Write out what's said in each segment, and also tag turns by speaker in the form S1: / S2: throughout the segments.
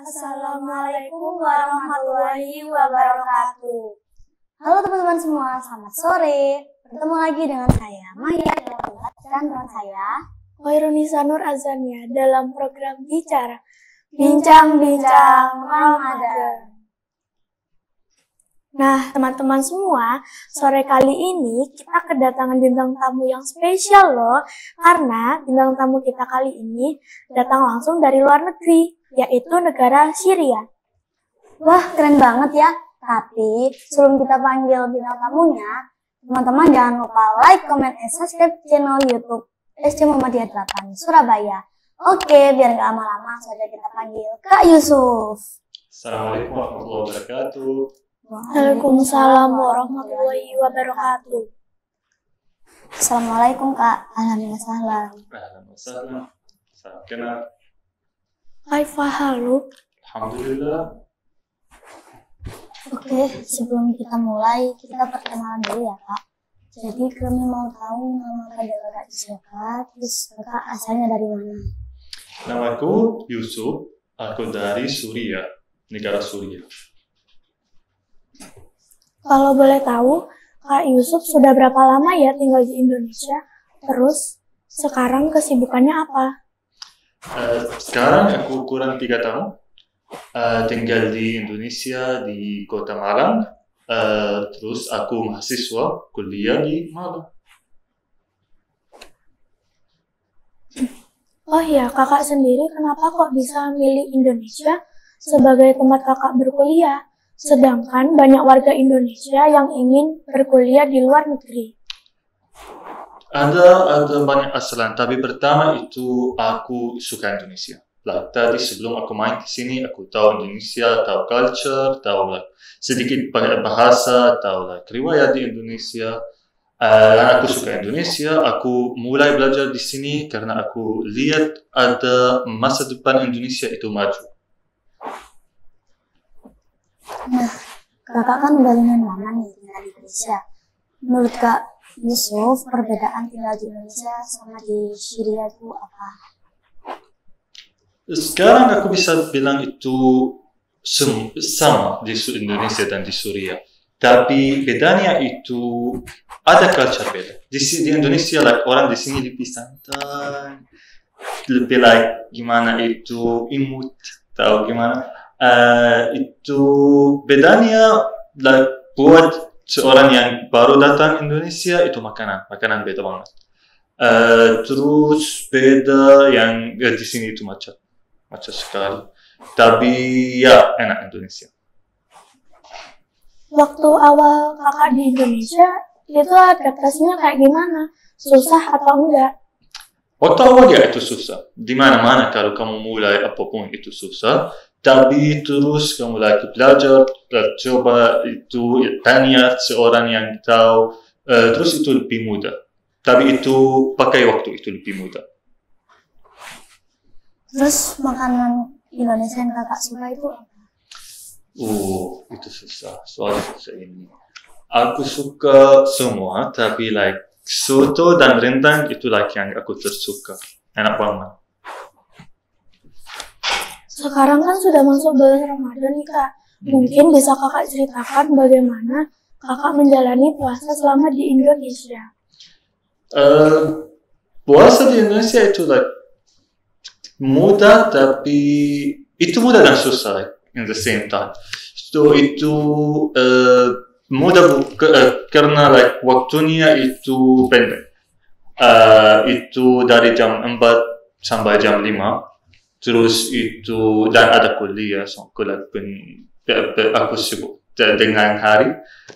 S1: Assalamualaikum warahmatullahi wabarakatuh.
S2: Halo teman-teman semua, selamat sore. Bertemu lagi dengan saya, Maya, dan teman saya,
S1: Khairunisa Nur Azania dalam program Bicara Bincang-Bincang Ramadan. Nah, teman-teman semua, sore kali ini kita kedatangan bintang tamu yang spesial loh, karena bintang tamu kita kali ini datang langsung dari luar negeri, yaitu negara Syria.
S2: Wah, keren banget ya. Tapi sebelum kita panggil bintang tamunya, teman-teman jangan lupa like, comment, and subscribe channel YouTube SD Muhammadiyah 8 Surabaya. Oke, biar nggak lama-lama saja kita panggil Kak Yusuf.
S3: Assalamualaikum warahmatullahi wabarakatuh.
S1: Waalaikumsalam warahmatullahi wabarakatuh.
S2: Assalamualaikum Kak. Alhamdulillah sahlan.
S3: Ahlan wa sahlan. Salam kenal.
S1: Kaifa haluk?
S3: Alhamdulillah.
S2: Oke, sebelum kita mulai, kita perkenalan dulu ya Kak. Jadi kami mau tahu nama Kakak siapa, terus Kakak asalnya dari mana?
S3: Namaku Yusuf. Aku dari Suriah, negara Suriah.
S1: Kalau boleh tahu, Kak Yusuf sudah berapa lama ya tinggal di Indonesia? Terus, sekarang kesibukannya apa?
S3: Sekarang aku kurang 3 tahun. Tinggal di Indonesia, di kota Malang. Terus aku mahasiswa kuliah di Malang.
S1: Oh iya, kakak sendiri kenapa kok bisa milih Indonesia sebagai tempat kakak berkuliah? Sedangkan banyak warga Indonesia yang ingin berkuliah di luar negeri.
S3: Ada banyak alasan, tapi pertama itu aku suka Indonesia. Tadi sebelum aku main ke sini, aku tahu Indonesia, tahu culture, tahu sedikit bahasa, tahu riwayat di Indonesia. Dan aku suka Indonesia. Aku mulai belajar di sini karena aku lihat ada masa depan Indonesia itu maju.
S2: Nah, Kakak kan udah lumayan lama nih tinggal di Indonesia. Menurut Kak Yusuf, perbedaan tinggal di Indonesia sama di Syria itu apa?
S3: Sekarang aku bisa bilang itu sama di Indonesia dan di Suriah. Tapi bedanya itu ada culture beda. Di Indonesia orang di sini lebih santai, lebih gimana itu imut, tahu gimana? Itu bedanya buat seorang yang baru datang Indonesia itu makanan beda banget. Terus beda yang di sini itu macam sekali. Tapi ya enak Indonesia.
S1: Waktu awal kakak di Indonesia, itu adaptasinya kayak gimana? Susah atau enggak?
S3: Waktu awal ya itu susah. Di mana-mana kalau kamu mulai apapun itu susah. Tapi terus kamu belajar, coba itu tanya seorang yang tahu, terus itu lebih mudah. Tapi itu pakai waktu itu lebih mudah.
S2: Terus makanan Indonesia yang kakak suka itu apa?
S3: Itu susah. Soal susah ini. Aku suka semua, tapi soto dan rendang itu yang aku tersuka. Enak banget.
S1: Sekarang kan sudah masuk bulan Ramadan nih Kak. Mungkin bisa kakak ceritakan bagaimana kakak menjalani puasa selama di Indonesia.
S3: Puasa di Indonesia itu mudah, tapi itu mudah dan susah in the same time. So itu mudah karena waktunya itu pendek. Itu dari jam 4 sampai jam 5. Terus itu dan ada kuliah, aku sibuk dengan hari.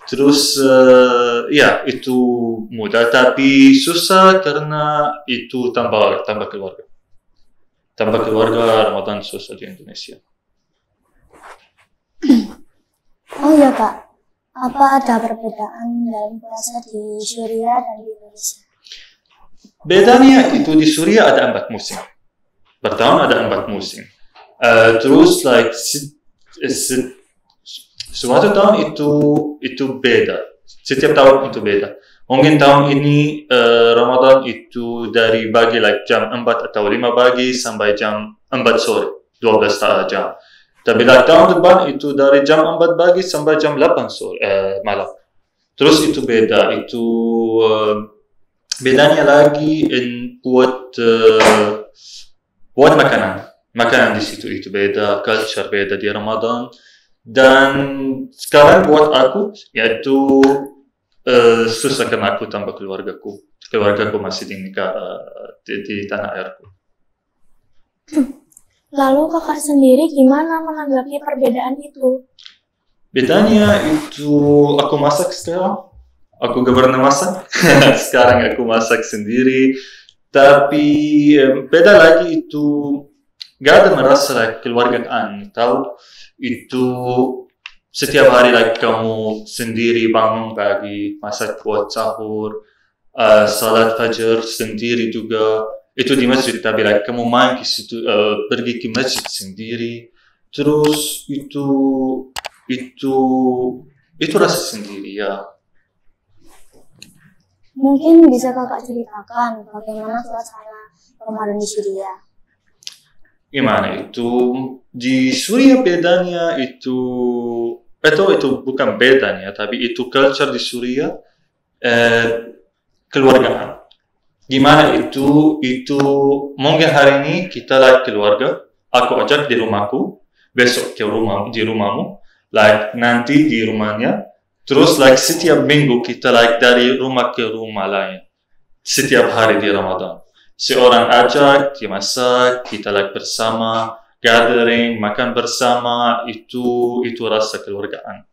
S3: Terus ya itu mudah tapi susah karena itu tambah keluarga. Tambah keluarga Ramadan susah di Indonesia.
S2: Oh iya Kak, apa ada perbedaan dalam puasa di Syria dan di Indonesia?
S3: Bedanya itu di Suriah ada 4 musim. Pertama ada 4 musim. Terus suatu tahun itu beda. Setiap tahun itu beda. Mungkin tahun ini Ramadan itu dari pagi jam 4 atau 5 pagi sampai jam 4 sore, 12 jam. Tapi tahun depan itu dari jam 4 pagi sampai jam 8 malam. Terus itu beda, itu bedanya lagi buat makanan di situ itu beda, culture beda di Ramadan. Dan sekarang buat aku yaitu susah karena aku tanpa keluargaku masih di tanah airku.
S1: Lalu kakak sendiri gimana menanggapi perbedaan itu?
S3: Bedanya itu aku masak sekarang, aku gak pernah masak. Sekarang aku masak sendiri, tapi beda lagi itu gak ada merasa keluargaan, tahu? Itu setiap hari kamu sendiri bangun pagi, masak buat sahur, salat fajar sendiri juga. Itu di masjid, tapi kamu main ke situ, pergi ke masjid sendiri. Terus itu rasa sendiri ya.
S2: Mungkin bisa kakak ceritakan bagaimana suasana Ramadan di Syria?
S3: Gimana itu di Suriah bedanya itu bukan bedanya, tapi itu culture di Suriah keluargaan. Gimana itu mungkin hari ini kita keluarga, aku ajak di rumahku, besok di rumahmu, nanti di rumahnya, terus setiap minggu kita dari rumah ke rumah lain, setiap hari di Ramadan. Seorang ajak, dia masak, kita bersama, gathering, makan bersama, itu rasa keluargaan.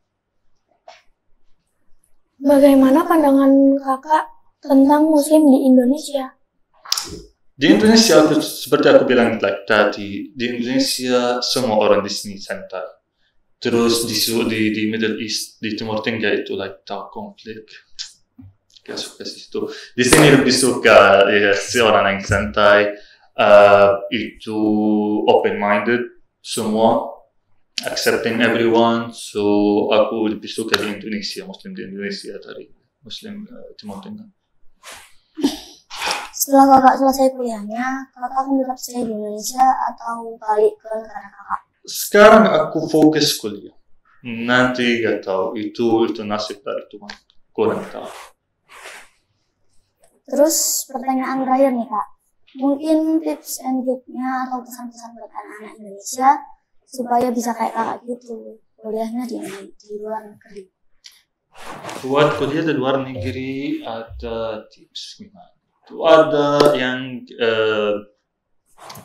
S1: Bagaimana pandangan kakak tentang Muslim di Indonesia?
S3: Di Indonesia, seperti aku bilang tadi, di Indonesia semua orang di sini santai. Terus di Middle East, di Timur Tengah itu tahu konflik. Gak suka situ. Di sini lebih suka seorang yang santai, itu open-minded, semua accepting everyone. So aku lebih suka di Indonesia, Muslim di Indonesia dari Muslim Timur Tengah.
S2: Setelah kakak selesai kuliahnya, kakak akan tetap stay di Indonesia atau balik ke negara kakak?
S3: Sekarang aku fokus kuliah. Nanti gak tahu, itu nasib dari Tuhan. Kurang tahu.
S2: Terus pertanyaan terakhir nih kak, mungkin tips and triknya atau pesan-pesan buat anak-anak Indonesia supaya bisa kayak kakak gitu, kuliahnya di luar negeri.
S3: Buat kuliah di luar negeri ada tips gimana? Itu ada yang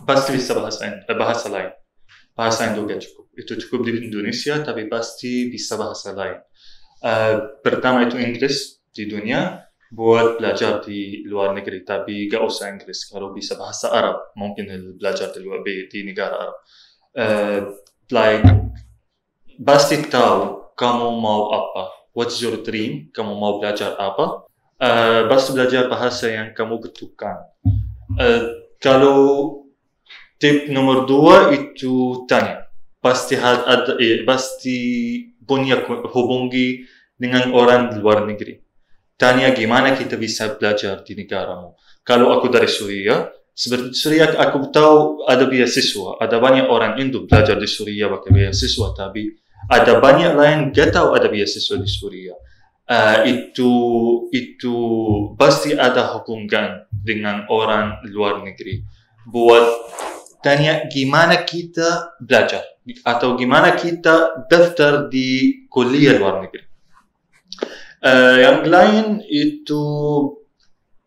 S3: pasti bisa bahasa lain. Bahasa yang juga cukup. Itu cukup di Indonesia, tapi pasti bisa bahasa lain. Pertama itu Inggris di dunia, buat belajar di luar negeri, tapi gak usah Inggris. Kalau bisa bahasa Arab, mungkin belajar di negara Arab. Pasti tahu kamu mau apa. What's your dream? Kamu mau belajar apa? Pasti belajar bahasa yang kamu butuhkan. Kalau tip nomor 2 itu tanya. Pasti punya hubungi dengan orang di luar negeri. Tanya gimana kita bisa belajar di negaramu. Kalau aku dari Suriah, seperti Suriah aku tahu ada beasiswa. Ada banyak orang Indo belajar di Suriah pakai beasiswa, tapi ada banyak lain gak tahu ada beasiswa di Suriah. Itu pasti ada hubungan dengan orang luar negeri. Buat tanya gimana kita belajar atau gimana kita daftar di kuliah luar negeri. Yang lain itu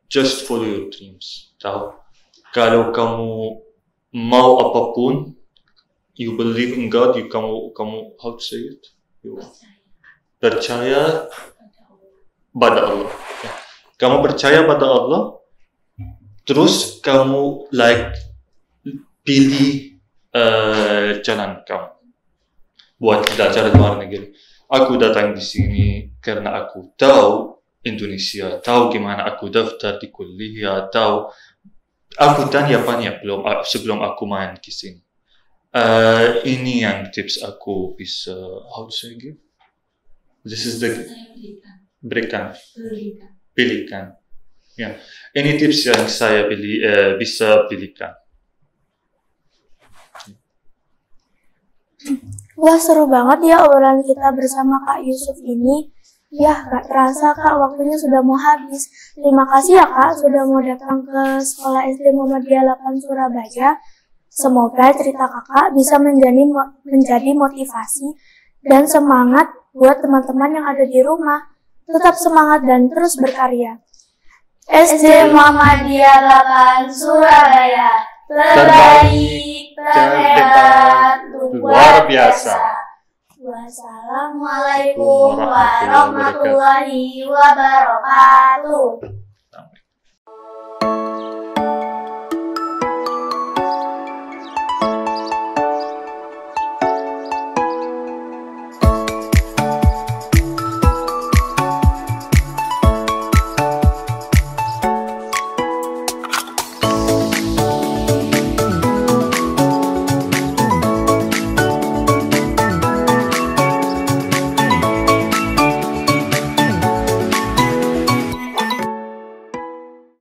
S3: just follow your dreams. Tahu? Kalau kamu mau apapun, you believe in God, kamu how to say it? You percaya pada Allah. Kamu percaya pada Allah, terus kamu pilih jalan kamu buat belajar di luar negeri. Aku datang di sini karena aku tahu Indonesia, tahu gimana aku daftar di kuliah, tahu aku tanya banyak sebelum aku main ke sini. Ini yang tips aku bisa, how to say it? This is the pilihkan. Ya, ini tips yang saya bisa pilihkan.
S1: Wah, seru banget ya obrolan kita bersama Kak Yusuf ini. Ya, gak terasa Kak, waktunya sudah mau habis. Terima kasih ya Kak, sudah mau datang ke Sekolah SD Muhammadiyah 8 Surabaya. Semoga cerita Kakak bisa menjadi motivasi dan semangat buat teman-teman yang ada di rumah. Tetap semangat dan terus berkarya. SD Muhammadiyah 8 Surabaya, terbaik, terhebat,
S3: luar biasa.
S1: Wassalamualaikum warahmatullahi wabarakatuh.